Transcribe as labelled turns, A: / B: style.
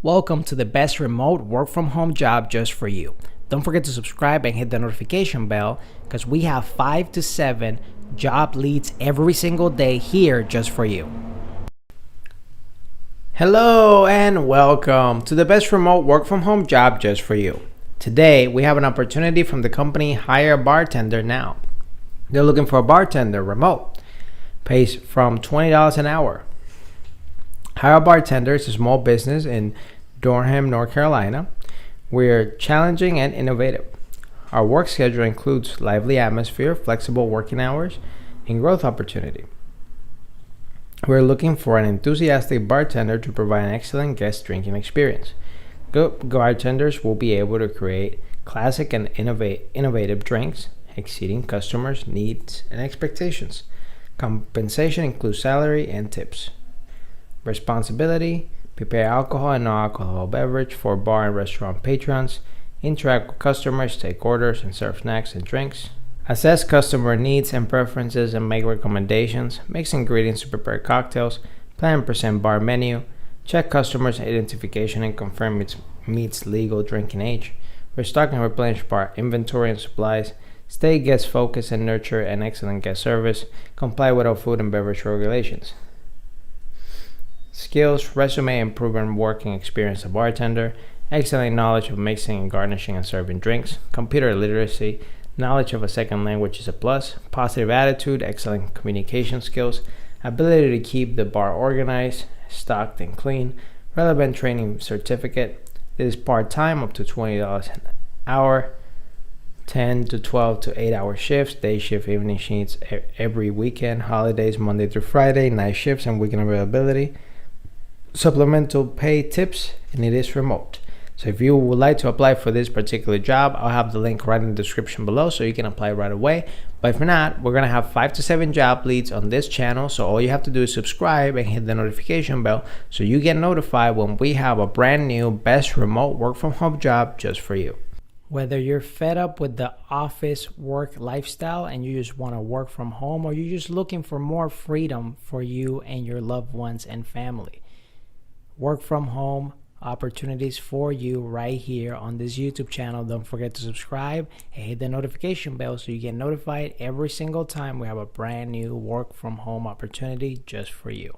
A: Welcome to the best remote work from home job just for you. Don't forget to subscribe and hit the notification bell because we have 5 to 7 job leads every single day here just for you. Hello and welcome to the best remote work from home job just for you. Today we have an opportunity from the company Hire a Bartender Now. They're looking for a bartender remote. Pays from $20 an hour. Hire a Bartender is a small business in Durham, North Carolina. We're challenging and innovative. Our work schedule includes lively atmosphere, flexible working hours, and growth opportunity. We're looking for an enthusiastic bartender to provide an excellent guest drinking experience. Good bartenders will be able to create classic and innovative drinks, exceeding customers' needs and expectations. Compensation includes salary and tips. Responsibility: prepare alcohol and non-alcohol beverage for bar and restaurant patrons, interact with customers, take orders, and serve snacks and drinks. Assess customer needs and preferences and make recommendations. Mix ingredients to prepare cocktails. Plan and present bar menu. Check customers' identification and confirm it meets legal drinking age. Restock and replenish bar inventory and supplies. Stay guest focused and nurture an excellent guest service. Comply with all food and beverage regulations. Skills: resume and proven working experience as a bartender, excellent knowledge of mixing and garnishing and serving drinks, computer literacy, knowledge of a second language is a plus, positive attitude, excellent communication skills, ability to keep the bar organized, stocked and clean, relevant training certificate. This is part-time up to $20 an hour, 10 to 12 to 8-hour shifts, day shift, evening shifts every weekend, holidays Monday through Friday, night shifts and weekend availability. Supplemental pay, tips, and it is remote. So if you would like to apply for this particular job, I'll have the link right in the description below so you can apply right away. But if not, we're gonna have 5 to 7 job leads on this channel, so all you have to do is subscribe and hit the notification bell so you get notified when we have a brand new best remote work from home job just for you. Whether you're fed up with the office work lifestyle and you just want to work from home, or you're just looking for more freedom for you and your loved ones and family, work from home opportunities for you right here on this YouTube channel. Don't forget to subscribe and hit the notification bell so you get notified every single time we have a brand new work from home opportunity just for you.